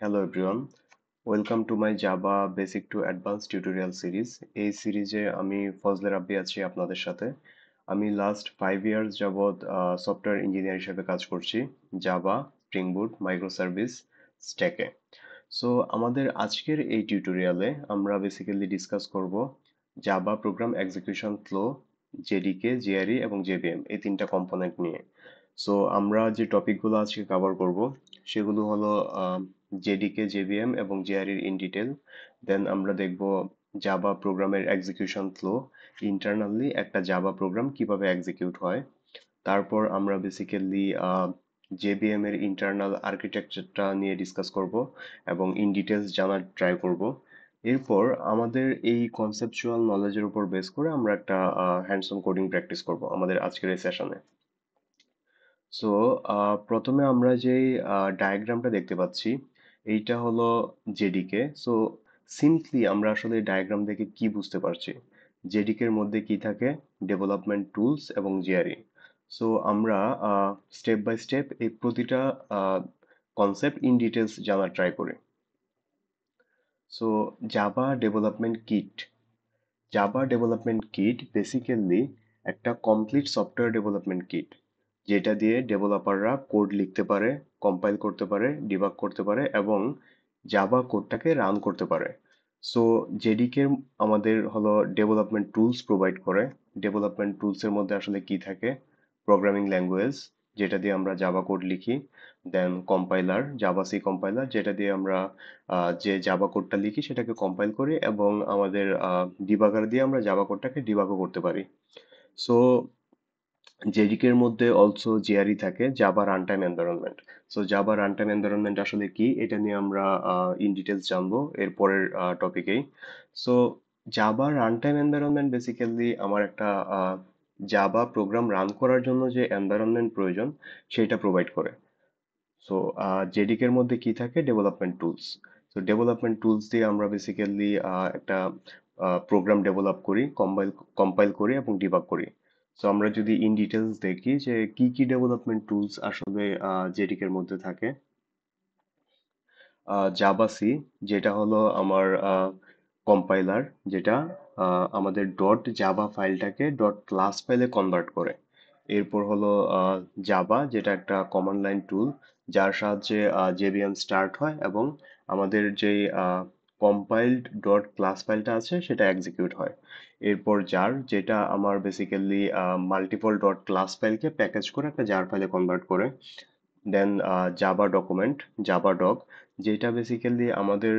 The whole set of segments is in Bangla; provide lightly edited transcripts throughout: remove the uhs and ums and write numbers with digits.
Hello everyone, welcome to my Java basic to advance tutorial series. এই সিরিজে আমি ফজলে রাব্বি আছি আপনাদের সাথে। আমি লাস্ট 5 ইয়ার্স যাবৎ সফটওয়্যার ইঞ্জিনিয়ার হিসেবে কাজ করছি জাভা, স্প্রিং বুট, মাইক্রো সার্ভিস, স্ট্যাকে। সো আমাদের আজকের এই টিউটোরিয়ালে আমরা বেসিক্যালি ডিসকাস করব Java program execution flow, JDK, GRE এবং জেভিএম এই তিনটা কম্পোনেন্ট নিয়ে। সো আমরা যে টপিকগুলো আজকে কভার করব সেগুলো হলো জেডিকে, জেভিএম এবং জিআরইর ইন ডিটেল। দেন আমরা দেখব জাভা প্রোগ্রামের এক্সিকিউশন ফ্লো, ইন্টারনালি একটা জাভা প্রোগ্রাম কিভাবে এক্সিকিউট হয়। তারপর আমরা বেসিক্যালি জেবিএম এর ইন্টারনাল আর্কিটেকচারটা নিয়ে ডিসকাস করব এবং ইন ডিটেলস জানার ট্রাই করব। এরপর আমাদের এই কনসেপচুয়াল নলেজের উপর বেস করে আমরা একটা হ্যান্ডস অন কোডিং প্র্যাকটিস করব আমাদের আজকের এই সেশনে। সো প্রথমে আমরা যে ডায়াগ্রামটা দেখতে পাচ্ছি এইটা হলো জেডিকে। সো সিম্পলি আমরা আসলে ডায়াগ্রাম দেখে কি বুঝতে পারছি, জেডিকে এর মধ্যে কি থাকে, ডেভেলপমেন্ট টুলস এবং জিআরই। সো আমরা স্টেপ বাই স্টেপ এই প্রতিটা কনসেপ্ট ইন ডিটেলস জানার ট্রাই করি। So Java development kit, Java development kit basically একটা কমপ্লিট সফটওয়্যার ডেভেলপমেন্ট কিট, যেটা দিয়ে ডেভেলপাররা কোড লিখতে পারে, কম্পাইল করতে পারে, ডিবাগ করতে পারে এবং জাভা কোডটাকে রান করতে পারে। সো জেডিকে আমাদের হলো ডেভেলপমেন্ট টুলস প্রোভাইড করে। ডেভেলপমেন্ট টুলসের মধ্যে আসলে কি থাকে, প্রোগ্রামিং ল্যাঙ্গুয়েজ যেটা দিয়ে আমরা জাভা কোড লিখি, দেন কম্পাইলার, জাভা সি কম্পাইলার যেটা দিয়ে আমরা যে জাভা কোডটা লিখি সেটাকে কম্পাইল করি এবং আমাদের ডিবাগার দিয়ে আমরা জাভা কোডটাকে ডিবাগও করতে পারি। সো জেডিকে এর মধ্যে অলসো জিআরই থাকে, Java run time environment. So Java run time environment আসলে কি এটা নিয়ে আমরা ইন ডিটেলস জানবো এর পরের টপিকেই। So Java run time environment basically আমার একটা জাভা প্রোগ্রাম রান করার জন্য যে এনভায়রনমেন্ট প্রয়োজন সেটা প্রোভাইড করে। সো জেডিকে এর মধ্যে কি থাকে, development tools. So development tools দিয়ে আমরা বেসিক্যালি একটা প্রোগ্রাম ডেভেলপ করি, কম্পাইল কম্পাইল করি এবং ডিবাগ করি। সো আমরা যদি ইন ডিটেলস দেখি যে কি কি ডেভেলপমেন্ট টুলস আসলে জেডিকে এর মধ্যে থাকে। জাভা সি, যেটা হলো আমার কম্পাইলার, যেটা আমাদের ডট জাভা ফাইলটাকে ডট ক্লাস ফাইলে কনভার্ট করে। এরপর হলো জাভা, যেটা একটা কমান্ড লাইন টুল যার সাহায্যে জেভিএম স্টার্ট হয় এবং আমাদের যে কম্পাইলড ডট ক্লাস ফাইলটা আছে সেটা এক্সিকিউট হয়। এরপর জার, যেটা আমার বেসিক্যালি মাল্টিপল ডট ক্লাস ফাইলকে প্যাকেজ করে একটা জার ফাইলে কনভার্ট করে। Then Java document, Java doc, যেটা বেসিক্যালি আমাদের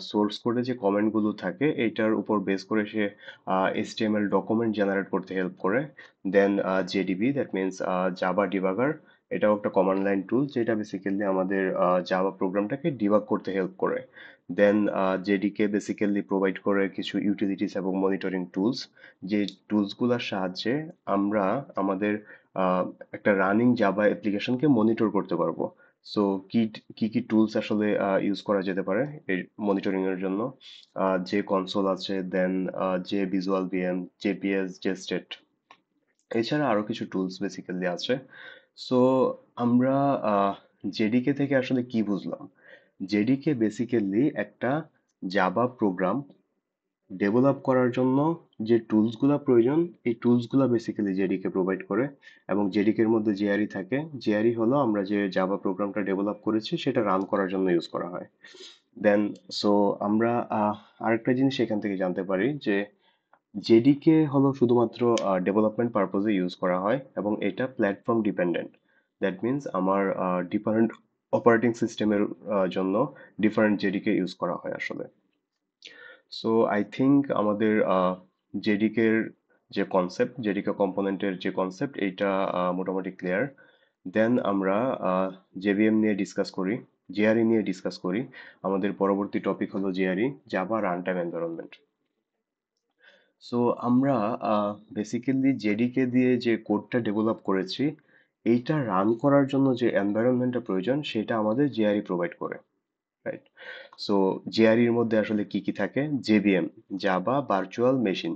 সোর্স কোডে যে কমেন্টগুলো থাকে এইটার উপর বেস করে সে এইচটিএমএল ডকুমেন্ট জেনারেট করতে হেল্প করে। Then JDB, that means Java debugger, এটাও একটা কমান্ড লাইন টুল যেটা বেসিক্যালি আমাদের জাভা প্রোগ্রামটাকে ডিবাগ করতে হেল্প করে। দেন জেডিকে বেসিক্যালি প্রোভাইড করে কিছু ইউটিলিটিস এবং মনিটরিং টুলস, যে টুলসগুলোর সাহায্যে আমরা আমাদের আহ, একটা রানিং জাভা অ্যাপ্লিকেশনকে মনিটর করতে পারবো। সো কি কি কি টুলস আসলে ইউজ করা যেতে পারে এই মনিটরিং এর জন্য, যে কনসোল আছে, দেন যে ভিজুয়াল ভিএম, জেপিএস, জেস্টেট, এছাড়া আরো কিছু টুলস বেসিক্যালি আছে। সো আমরা জেডিকে থেকে আসলে কি বুঝলাম, জেডিকে বেসিক্যালি একটা জাভা প্রোগ্রাম ডেভেলপ করার জন্য যে টুলসগুলো প্রয়োজন এই টুলসগুলো বেসিক্যালি জেডিকে প্রোভাইড করে এবং জেডিকে এর মধ্যে জেআরই থাকে। জেআরই হলো আমরা যে জাভা প্রোগ্রামটা ডেভেলপ করেছি সেটা রান করার জন্য ইউজ করা হয়। দেন সো আমরা আরেকটা জিনিস এখান থেকে জানতে পারি যে জেডিকে হলো শুধুমাত্র ডেভেলপমেন্ট পারপোজে ইউজ করা হয় এবং এটা প্ল্যাটফর্ম ডিপেন্ডেন্ট। দ্যাট মিন্স আমার ডিফারেন্ট অপারেটিং সিস্টেমের জন্য ডিফারেন্ট জেডিকে ইউজ করা হয় আসলে। সো আই থিংক আমাদের জেডিকে এর যে কনসেপ্ট, জেডিকে কম্পোনেন্টের যে কনসেপ্ট এইটা মোটামুটি ক্লিয়ার। দেন আমরা জেভিএম নিয়ে ডিসকাস করি, জেআরই নিয়ে ডিসকাস করি। আমাদের পরবর্তী টপিক হলো JRE, Java run time environment. So আমরা বেসিক্যালি জেডিকে দিয়ে যে কোডটা ডেভেলপ করেছি এইটা রান করার জন্য যে এনভায়রনমেন্টটা প্রয়োজন সেটা আমাদের জেআরই প্রোভাইড করে। রাইট। সো জেআরই এর মধ্যে আসলে কি কি থাকে? জেভিএম, জাভা ভার্চুয়াল মেশিন,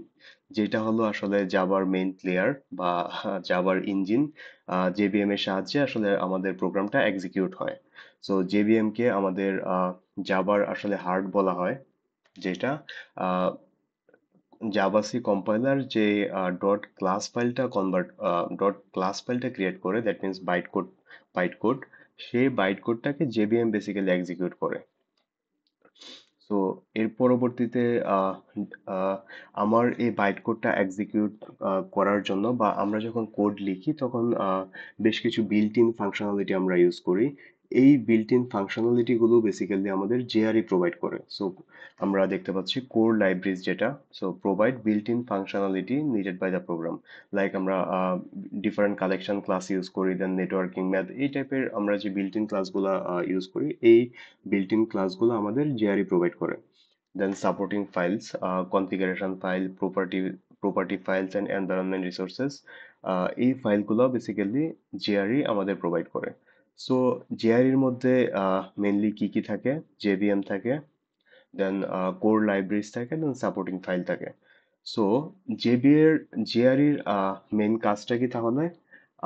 যেটা হলো আসলে জাভার মেইন প্লেয়ার বা জাভার ইঞ্জিন। জেভিএম এর সাহায্যে আসলে আমাদের প্রোগ্রামটা এক্সিকিউট হয়। সো জেভিএম কে আমাদের জাভার আসলে হার্ট বলা হয়, যেটা জাভাসি কম্পাইলার যে ডট ক্লাস ফাইলটা কনভার্ট ডট ক্লাস ফাইলটা ক্রিয়েট করে, দ্যাট মিনস বাইট কোড, সেই বাইট কোডটাকে জেভিএম বেসিক্যালি এক্সিকিউট করে। সো এর পরবর্তীতে আহ, আহ, আমার এই বাইট কোডটা এক্সিকিউট করার জন্য, বা আমরা যখন কোড লিখি তখন বেশ কিছু বিল্ট ইন ফাংশনালিটি আমরা ইউজ করি। এই বিল্ট ইন ফাংশনালিটি গুলো বেসিক্যালি আমাদের জেআরই প্রোভাইড করে। সো আমরা দেখতে পাচ্ছি কোর লাইব্রেরিজ, যেটা so provide built in functionality needed by the program. Like আমরা ডিফারেন্ট কালেকশন ক্লাস ইউজ করি, দেন নেটওয়ার্কিং ম্যাথ, এই টাইপের আমরা যে বিল্ট ইন ক্লাসগুলো ইউজ করি, এই বিল্ট ইন ক্লাসগুলো আমাদের জেআরই প্রোভাইড করে। Then supporting files, configuration file, property files and environment resources, এই ফাইলগুলো বেসিক্যালি জেআরই আমাদের প্রোভাইড করে। সো জেআরইর মধ্যে মেনলি কি কি থাকে? জেভিএম থাকে, দেন কোর লাইব্রেরিজ থাকে, দেন সাপোর্টিং ফাইল থাকে। সো জেআরইর মেন কাজটা কি তাহলে?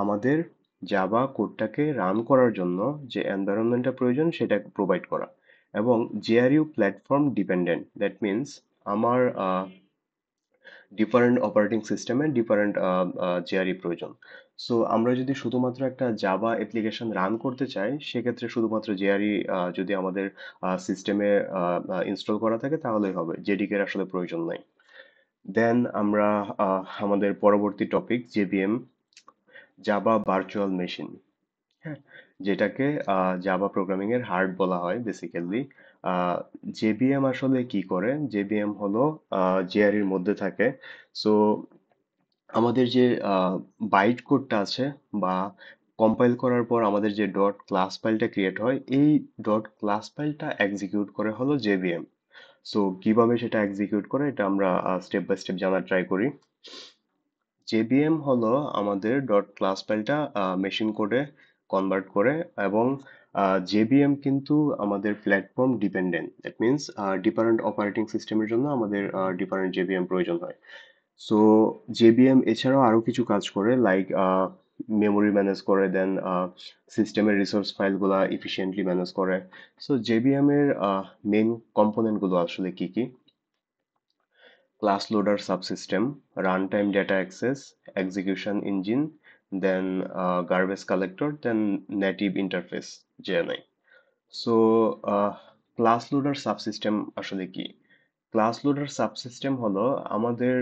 আমাদের জাভা কোডটাকে রান করার জন্য যে এনভায়রনমেন্টটা প্রয়োজন সেটা প্রোভাইড করা। এবং জেআরইউ প্ল্যাটফর্ম ডিপেন্ডেন্ট, দ্যাট মিনস আমার ডিফারেন্ট অপারেটিং সিস্টেমে ডিফারেন্ট জেআরই প্রয়োজন। সো আমরা যদি শুধুমাত্র একটা জাভা অ্যাপ্লিকেশন রান করতে চাই, সেক্ষেত্রে শুধুমাত্র জেআরই যদি আমাদের সিস্টেমে ইনস্টল করা থাকে তাহলেই হবে, জেডিকে আসলে প্রয়োজন নাই। দেন আমরা আমাদের পরবর্তী topic JVM, Java virtual machine, হ্যাঁ, যেটাকে জাভা প্রোগ্রামিং এর হার্ট বলা হয় বেসিক্যালি। জেভিএম আসলে কি করে? জেভিএম হলো জেআরইর মধ্যে থাকে। সো আমাদের যে বাইট কোডটা আছে, বা কম্পাইল করার পর আমাদের যে ডট ক্লাস ফাইলটা ক্রিয়েট হয়, এই ডট ক্লাস ফাইলটা এক্সিকিউট করে হলো জেভিএম। সো কিভাবে সেটা এক্সিকিউট করে এটা আমরা স্টেপ বাই স্টেপ জানার ট্রাই করি। জেভিএম হলো আমাদের ডট ক্লাস ফাইলটা মেশিন কোডে কনভার্ট করে। এবং জেভিএম কিন্তু আমাদের platform dependent, that means different operating সিস্টেমের জন্য আমাদের ডিফারেন্ট জেভিএম প্রয়োজন হয়। সো জেবিএম এছাড়াও আরো কিছু কাজ করে, লাইক মেমোরি ম্যানেজ করে, দেন সিস্টেমের রিসোর্স ফাইলগুলা ইফিশিয়েন্টলি ম্যানেজ করে। সো জেবিএম এর মেইন কম্পোনেন্ট গুলো আসলে কি কি? Class loader subsystem, run time data access, execution engine, then garbage collector, then native interface, JNI. So class loader subsystem আসলে কি? ক্লাস লোডার সাবসিস্টেম হলো আমাদের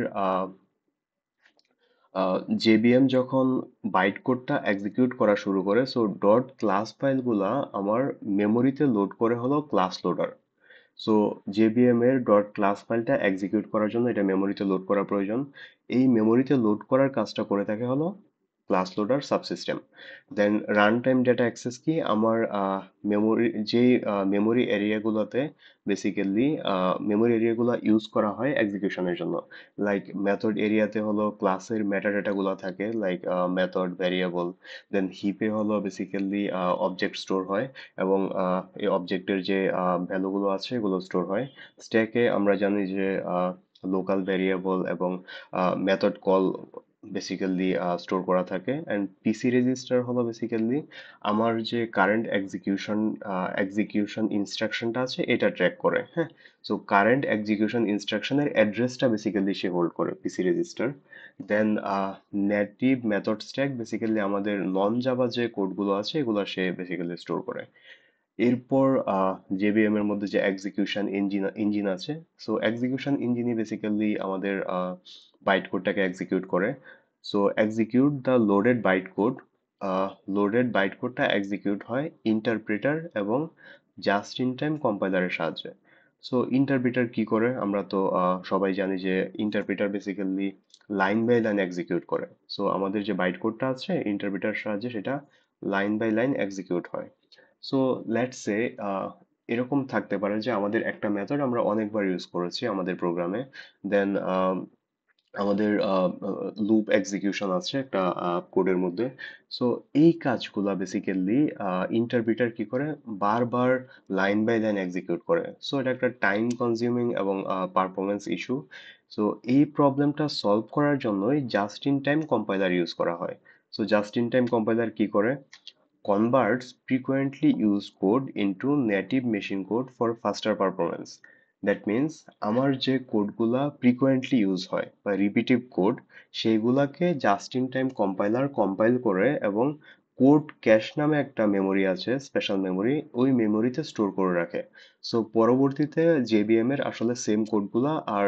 জেবিএম যখন বাইট কোডটা এক্সিকিউট করা শুরু করে, সো ডট ক্লাস ফাইলগুলা আমার মেমোরিতে লোড করে হলো ক্লাস লোডার। সো জেবিএম এর ডট ক্লাস ফাইলটা এক্সিকিউট করার জন্য এটা মেমোরিতে লোড করা প্রয়োজন। এই মেমোরিতে লোড করার কাজটা করে থাকে হলো ক্লাস লোডার সাবসিস্টেম। দেন রান টাইম ডেটা অ্যাক্সেস কি? আমার মেমোরি যে মেমোরি এরিয়াগুলোতে বেসিক্যালি মেমোরি এরিয়াগুলো ইউজ করা হয় এক্সিকিউশনের জন্য। লাইক মেথড এরিয়াতে হলো ক্লাসের মেটা গুলো থাকে, লাইক মেথড, ভ্যারিয়েবল। দেন হিপে হলো বেসিক্যালি অবজেক্ট স্টোর হয়, এবং এই অবজেক্টের যে ভ্যালুগুলো আছে এগুলো স্টোর হয়। স্ট্যাকে আমরা জানি যে লোকাল ভ্যারিয়েবল এবং মেথড কল বেসিক্যালি স্টোর করা থাকে। অ্যান্ড পিসি রেজিস্টার হলো বেসিক্যালি আমার যে কারেন্ট এক্সিকিউশন ইনস্ট্রাকশনটা আছে এটা ট্র্যাক করে, হ্যাঁ। সো কারেন্ট এক্সিকিউশন ইনস্ট্রাকশনের অ্যাড্রেসটা বেসিক্যালি সে হোল্ড করে, পিসি রেজিস্টার। দেন নেটিভ মেথড স্ট্যাক, বেসিক্যালি আমাদের নন জাভা যে কোডগুলো আছে এগুলো সে বেসিক্যালি স্টোর করে। এরপর জেভিএম এর মধ্যে যে এক্সিকিউশন ইঞ্জিন আছে, সো এক্সিকিউশন ইঞ্জিনই বেসিক্যালি আমাদের বাইট কোডটাকে এক্সিকিউট করে। So execute the loaded byte code, loaded byte কোডটা এক্সিকিউট হয় ইন্টারপ্রেটার এবং জাস্ট ইন টাইম কম্পাইলারের সাহায্যে। সো ইন্টারপ্রেটার কি করে? আমরা তো সবাই জানি যে interpreter basically line by line execute করে। সো আমাদের যে বাইট কোডটা আছে ইন্টারপ্রেটার সাহায্যে সেটা লাইন বাই লাইন এক্সিকিউট হয়। সো লেটস সে এরকম থাকতে পারে যে আমাদের একটা মেথড আমরা অনেকবার ইউজ করেছি আমাদের প্রোগ্রামে। দেন আমাদের লুপ এক্সিকিউশন আছে একটা কোডের মধ্যে। সো এই কাজগুলা বেসিক্যালি ইন্টারপ্রিটার কি করে, বারবার লাইন বাই লাইন এক্সিকিউট করে। সো এটা একটা টাইম কনজিউমিং এবং পারফরমেন্স ইস্যু। সো এই প্রবলেমটা সলভ করার জন্যই just in time compiler use করা হয়। So just in time compiler কি করে, converts frequently used code into native machine code for faster performance. That means আমার যে কোডগুলা frequently ইউজ হয় বা রিপিটিভ কোড, সেইগুলাকে just in time compiler compile করে এবং কোড ক্যাশ নামে একটা মেমোরি আছে, স্পেশাল মেমোরি, ওই মেমোরিতে স্টোর করে রাখে। সো পরবর্তীতে জেবিএম এর আসলে সেম কোডগুলা আর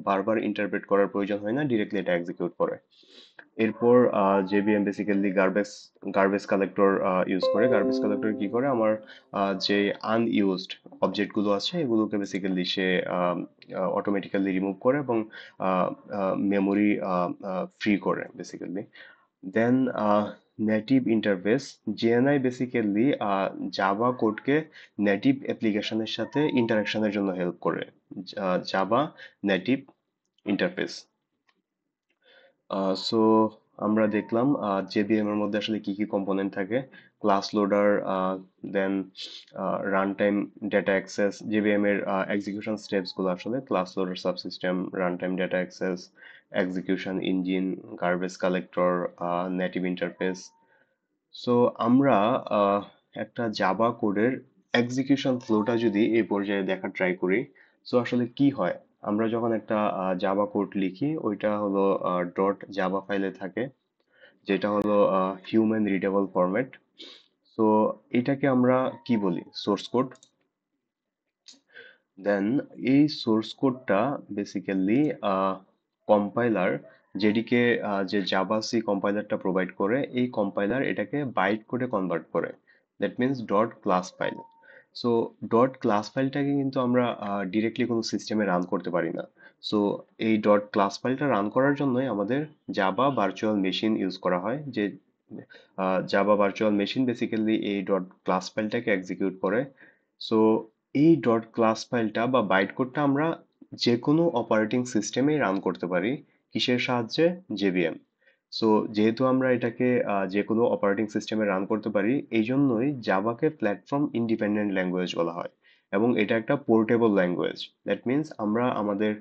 বারবার ইন্টারপ্রেট করার প্রয়োজন হয় না, ডিরেক্টলি এটা এক্সিকিউট করে। এরপর JBM basically garbage collector use করে। গার্বেজ কালেক্টর কি করে, আমার যে আনইউজড অবজেক্টগুলো আছে এগুলোকে বেসিক্যালি সে অটোমেটিক্যালি রিমুভ করে এবং মেমোরি ফ্রি করে basically. Then native interface, JNI basically Java কোডকে নেটিভ অ্যাপ্লিকেশনের সাথে ইন্টারাকশনের জন্য হেল্প করে। Java native interface. সো আমরা দেখলাম জেবিএম এর মধ্যে আসলে কি কি কম্পোনেন্ট থাকে। Class loader, then run time data access, JVM এর এক্সিকিউশন স্টেপস গুলো আসলে class loader, subsystem, run time data access, execution engine, garbage collector, native interface. So আমরা আহ, একটা জাভা কোডের এক্সিকিউশন ফ্লোটা যদি এই পর্যায়ে দেখা ট্রাই করি, সো আসলে কি হয়, আমরা যখন একটা জাভা কোড লিখি ওইটা হলো ডট জাভা ফাইলে থাকে, যেটা হলো হিউম্যান রিডেবল ফরম্যাট। সো এটাকে আমরা কি বলি, সোর্স কোড। দেন এই সোর্স কোডটা বেসিক্যালি কম্পাইলার, যেদিকে যে জাভা সি কম্পাইলারটা প্রোভাইড করে, এই কম্পাইলার এটাকে বাইট কোডে কনভার্ট করে। That means dot class file. So dot class ফাইলটাকে কিন্তু আমরা ডিরেক্টলি কোনো সিস্টেমে রান করতে পারি না। সো এই ডট ক্লাস ফাইলটা রান করার জন্যই আমাদের জাভা ভার্চুয়াল মেশিন ইউজ করা হয়, যে জাভা ভার্চুয়াল মেশিন বেসিক্যালি এই ডট ক্লাস ফাইলটাকে এক্সিকিউট করে। সো এই ডট ক্লাস ফাইলটা বা বাইট কোডটা আমরা যে কোনো অপারেটিং সিস্টেমে রান করতে পারি। কিসের সাহায্যে, জেভিএম। সো যেহেতু আমরা এটাকে যে কোনো অপারেটিং সিস্টেমে রান করতে পারি, এই জন্যই জাভাকে প্ল্যাটফর্ম ইন্ডিপেন্ডেন্ট ল্যাঙ্গুয়েজ বলা হয়। এবং এটা একটা পোর্টেবল ল্যাঙ্গুয়েজ। দ্যাট মিনস আমরা আমাদের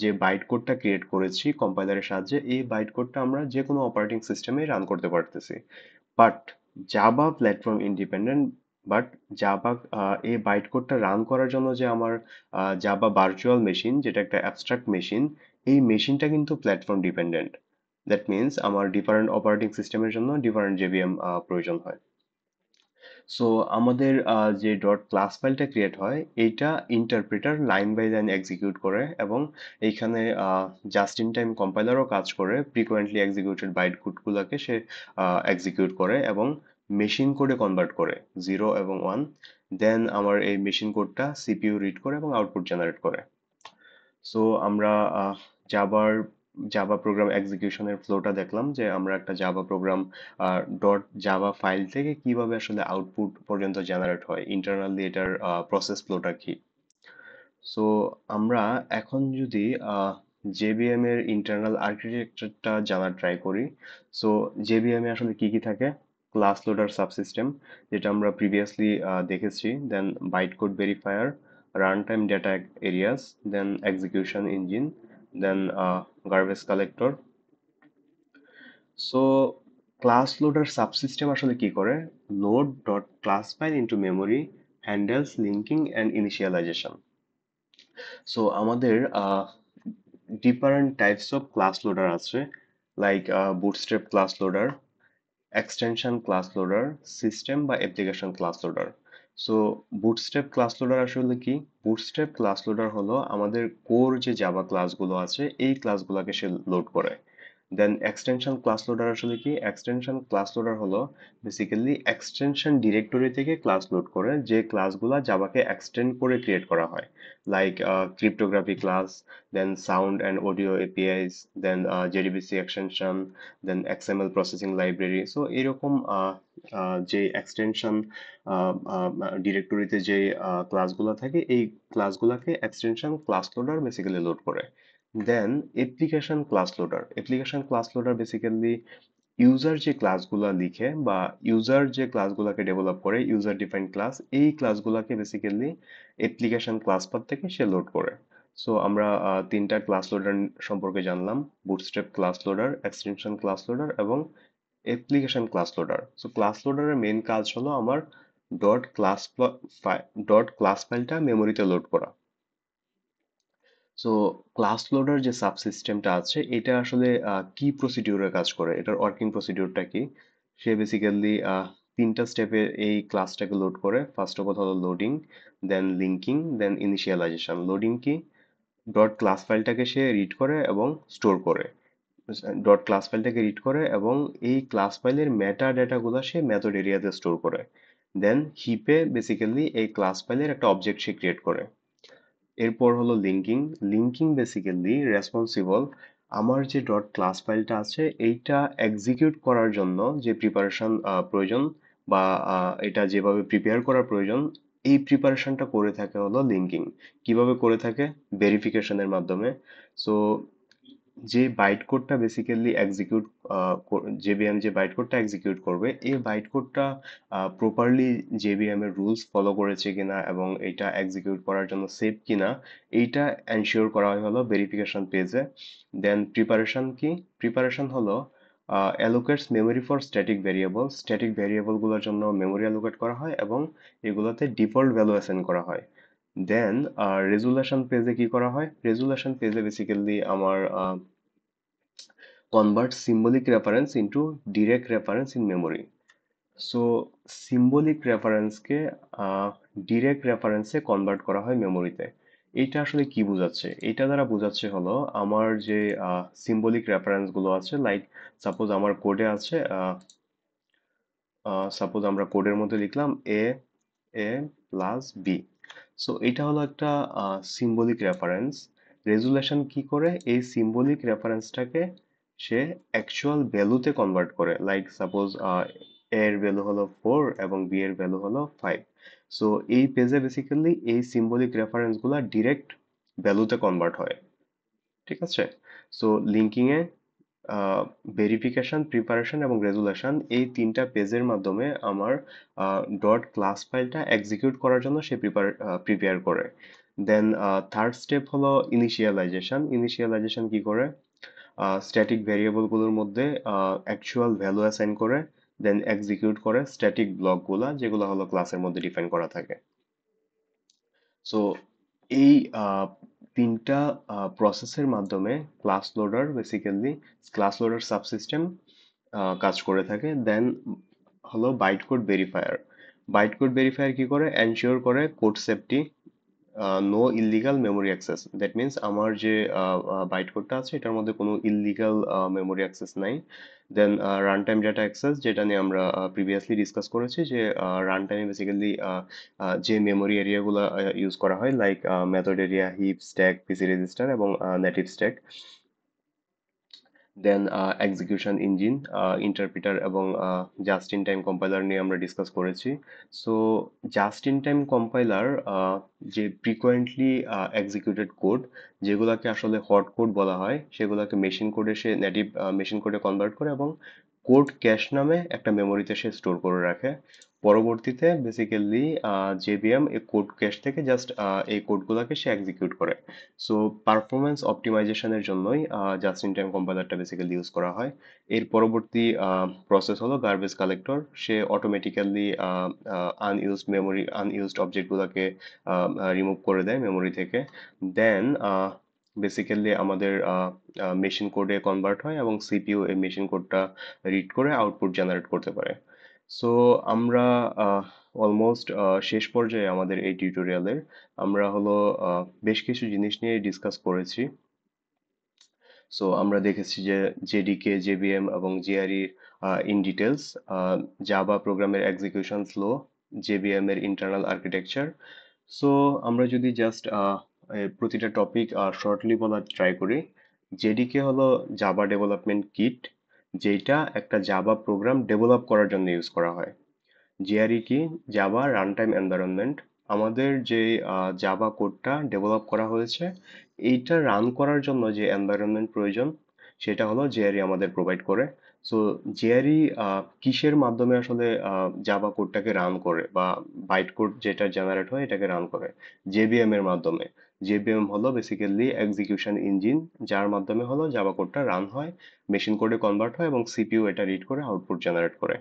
যে বাইট কোডটা ক্রিয়েট করেছি কম্পাইলারের সাহায্যে, এই বাইট কোডটা আমরা যে কোনো অপারেটিং সিস্টেমে রান করতে পারতেছি। But Java platform independent. But Java, এই বাইট কোডটা রান করার জন্য যে আমার জাভা ভার্চুয়াল মেশিন, যেটা একটা অ্যাবস্ট্রাক্ট মেশিন, এই মেশিনটা কিন্তু প্ল্যাটফর্ম ডিপেন্ডেন্ট। দ্যাট মিনস আমার ডিফারেন্ট অপারেটিং সিস্টেমের জন্য ডিফারেন্ট জেভিএম প্রয়োজন হয়। সো আমাদের যে ডট ক্লাস ফাইলটা ক্রিয়েট হয়, এইটা interpreter line by line execute করে এবং এইখানে জাস্ট ইন টাইম কম্পাইলারও কাজ করে, ফ্রিকোয়েন্টলি এক্সিকিউটেড বাইট কোডগুলোকে সে এক্সিকিউট করে এবং মেশিন কোডে কনভার্ট করে, 0 এবং 1। দেন আমার এই মেশিন কোডটা সিপিইউ রিড করে এবং আউটপুট জেনারেট করে। সো আমরা জাভার জাভা প্রোগ্রাম এক্সিকিউশনের ফ্লোটা দেখলাম, যে আমরা একটা Java program dot Java file থেকে কিভাবে আসলে আউটপুট পর্যন্ত জেনারেট হয়, ইন্টারনালি এটার প্রসেস ফ্লোটা কি। সো আমরা এখন যদি জেবিএম এর ইন্টারনাল আর্কিটেকচারটা জানার ট্রাই করি। সো জেবিএম এ আসলে কি কি থাকে, ক্লাস লোডার সাবসিস্টেম, যেটা আমরা প্রিভিয়াসলি দেখেছি, then byte code verifier, run time data areas, then execution engine, then garbage collector. So class loader subsystem আসলে কি করে, load dot class file into memory, handles linking and initialization. So আমাদের different types of class loader আছে, like bootstrap class loader, extension class loader, system বা application class loader. So bootstrap class loader আসলে কি, বুটস্ট্র্যাপ ক্লাস লোডার হলো আমাদের কোর যে জাভা ক্লাসগুলো আছে এই ক্লাসগুলোকে সে লোড করে। দেন এক্সটেনশন ক্লাস লোডার আসলে কি, এক্সটেনশন ক্লাস লোডার হলো বেসিক্যালি এক্সটেনশন ডিরেক্টরি থেকে ক্লাস লোড করে, যে ক্লাসগুলো জাভাকে এক্সটেন্ড করে ক্রিয়েট করা হয়, like cryptography class, then sound and audio APIs, then JDBC extension, then XML processing library. So এরকম যে এক্সটেনশন ডিরেক্টরিতে যে ক্লাসগুলো থাকে, এই ক্লাসগুলোকে extension class loader basically load করে। Then application class loader basically user যে ক্লাসগুলা লিখে বা ইউজার যে ক্লাসগুলোকে ডেভেলপ করে, ইউজার ডিফাইন্ড ক্লাস, এই ক্লাসগুলোকে বেসিক্যালি অ্যাপ্লিকেশন ক্লাস পাথ থেকে সে লোড করে। সো আমরা তিনটা ক্লাস লোডার সম্পর্কে জানলাম: bootstrap class loader, extension class loader এবং application class loader. So class লোডারের মেইন কাজ হলো আমার ডট ক্লাস ডট ক্লাস ফাইলটা মেমোরিতে লোড করা। সো ক্লাস লোডার যে সাবসিস্টেমটা আছে এটা আসলে কি প্রসিডিউরে কাজ করে, এটার ওয়ার্কিং প্রসিডিউরটা কি? সে বেসিক্যালি তিনটা স্টেপে এই ক্লাসটাকে লোড করে। ফার্স্ট অফ অল হলো লোডিং, দেন লিঙ্কিং, দেন ইনিশিয়ালাইজেশন। লোডিং কি? ডট ক্লাস ফাইলটাকে সে রিড করে এবং স্টোর করে, ডট ক্লাস ফাইলটাকে রিড করে এবং এই ক্লাস ফাইলের মেটা ডেটাগুলো সে মেথড এরিয়াতে স্টোর করে। দেন হিপে বেসিক্যালি এই ক্লাস ফাইলের একটা অবজেক্ট সে ক্রিয়েট করে। এরপর হলো লিঙ্কিং। লিঙ্কিং বেসিক্যালি রেসপন্সিবল আমার যে ডট ক্লাস ফাইলটা আছে এইটা এক্সিকিউট করার জন্য যে প্রিপারেশন প্রয়োজন বা এটা যেভাবে প্রিপেয়ার করার প্রয়োজন, এই প্রিপারেশনটা করে থাকে হলো লিঙ্কিং। কিভাবে করে থাকে? ভেরিফিকেশনের মাধ্যমে। সো যে বাইট কোডটা বেসিক্যালি এক্সিকিউট, জেবিএম যে বাইট কোডটা এক্সিকিউট করবে, এই বাইট কোডটা প্রপারলি জেবিএম এর রুলস ফলো করেছে কিনা এবং এটা এক্সিকিউট করার জন্য সেফ কিনা, এইটা এনশিওর করা হয় হলো ভেরিফিকেশন পেজে। দেন প্রিপারেশন কি? প্রিপারেশন হলো allocates memory for static variable. Static ভেরিয়েবলগুলোর জন্য মেমোরি অ্যালোকেট করা হয় এবং এগুলোতে ডিফল্ট ভ্যালু অ্যাসাইন করা হয়। দেন রেজুলেশন পেজে কি করা হয়? রেজুলেশন পেজে বেসিক্যালি আমার convert symbolic reference into direct reference in memory. So symbolic রেফারেন্সকে ডিরেক্ট রেফারেন্সে কনভার্ট করা হয় মেমোরিতে। এইটা আসলে কি বোঝাচ্ছে? এটা দ্বারা বোঝাচ্ছে হলো আমার যে সিম্বলিক রেফারেন্স গুলো আছে, লাইক সাপোজ আমার কোডে আছে, সাপোজ আমরা কোডের মধ্যে লিখলাম এ এ প্লাস বি। সো এটা হলো একটা সিম্বলিক রেফারেন্স। রেজুলেশন কি করে? এই সিম্বলিক রেফারেন্সটাকে সে অ্যাকচুয়াল ভ্যালুতে কনভার্ট করে। লাইক সাপোজ এর ভ্যালু হলো 4 এবং বি এর ভ্যালু হলো 5। সো এই পেজে বেসিক্যালি এই সিম্বলিক রেফারেন্সগুলো ডিরেক্ট ভ্যালুতে কনভার্ট হয়। ঠিক আছে? সো লিঙ্কিং এ ভেরিফিকেশন, প্রিপারেশন এবং রেজুলেশন, এই তিনটা পেজের মাধ্যমে আমার ডট ক্লাস ফাইলটা এক্সিকিউট করার জন্য সে প্রিপেয়ার করে। দেন থার্ড স্টেপ হলো ইনিশিয়ালাইজেশন। ইনিশিয়ালাইজেশন কি করে? স্ট্যাটিক ভেরিয়েবলগুলোর মধ্যে অ্যাকচুয়াল ভ্যালু অ্যাসাইন করে, দেন এক্সিকিউট করে স্ট্যাটিক ব্লকগুলা যেগুলো হলো ক্লাসের মধ্যে ডিফাইন করা থাকে। সো এই তিনটা প্রসেসের মাধ্যমে ক্লাস লোডার সাবসিস্টেম কাজ করে থাকে। দেন হলো byte code verifier. Byte code verifier কি করে? এনশিওর করে code safety, no illegal memory access. That means আমার যে বাইট কোডটা আছে এটার মধ্যে কোনো ইললিগাল মেমোরি অ্যাক্সেস নাই। দেন রান টাইম ডেটা অ্যাক্সেস, যেটা নিয়ে আমরা প্রিভিয়াসলি ডিসকাস করেছি, যে রান টাইমে বেসিক্যালি যে মেমোরি এরিয়াগুলো ইউজ করা হয়, like method area, heap, stack, PC register এবং native stack. Then execution engine, interpreter এবং জাস্ট ইন টাইম কম্পাইলার নিয়ে আমরা ডিসকাস করেছি। So just in time compiler যে ফ্রিকোয়েন্টলি এক্সিকিউটেড কোড, যেগুলোকে আসলে হট কোড বলা হয়, সেগুলোকে মেশিন কোডে সে নেটিভ মেশিন কোডে কনভার্ট করে এবং কোড ক্যাশ নামে একটা মেমোরিতে সে স্টোর করে রাখে। পরবর্তীতে বেসিক্যালি জেবিএম এই কোড ক্যাশ থেকে জাস্ট এই কোডগুলোকে সে এক্সিকিউট করে। সো পারফরমেন্স অপটিমাইজেশনের জন্যই জাস্ট ইন টাইম কম্পাইলারটা বেসিক্যালি ইউজ করা হয়। এর পরবর্তী প্রসেস হলো গার্বেজ কালেক্টর। সে অটোমেটিক্যালি আনইউজড অবজেক্টগুলোকে রিমুভ করে দেয় মেমোরি থেকে। দেন বেসিক্যালি আমাদের মেশিন কোডে কনভার্ট হয় এবং সিপিইউ এই মেশিন কোডটা রিড করে আউটপুট জেনারেট করতে পারে। সো আমরা অলমোস্ট শেষ পর্যায়ে আমাদের এই টিউটোরিয়ালের। আমরা হলো বেশ কিছু জিনিস নিয়ে ডিসকাস করেছি। সো আমরা দেখেছি যে জেডিকে, জেবিএম এবং জিআরই ইন ডিটেলস, জাভা প্রোগ্রামের এক্সিকিউশন ফ্লো, জেবিএম এর ইন্টারনাল আর্কিটেকচার। সো আমরা যদি জাস্ট প্রতিটা টপিক শর্টলি বলার ট্রাই করি। জেডিকে হলো জাভা ডেভেলপমেন্ট কিট, যেটা একটা জাভা প্রোগ্রাম ডেভেলপ করার জন্য ইউজ করা হয়। জিআরই কি? Java run time environment. আমাদের যে জাভা কোডটা ডেভেলপ করা হয়েছে, এইটা রান করার জন্য যে এনভায়রনমেন্ট প্রয়োজন সেটা হলো জেআরই আমাদের প্রোভাইড করে। সো জেআরই কিসের মাধ্যমে আসলে জাভা কোডটাকে রান করে বা বাইট কোড যেটা জেনারেট হয় এটাকে রান করে? জেবিএম এর মাধ্যমে। জেবিএম হলো বেসিক্যালি এক্সিকিউশন ইঞ্জিন, যার মাধ্যমে হলো জাভা কোডটা রান হয়, মেশিন কোডে কনভার্ট হয় এবং সিপিইউ এটা রিড করে আউটপুট জেনারেট করে।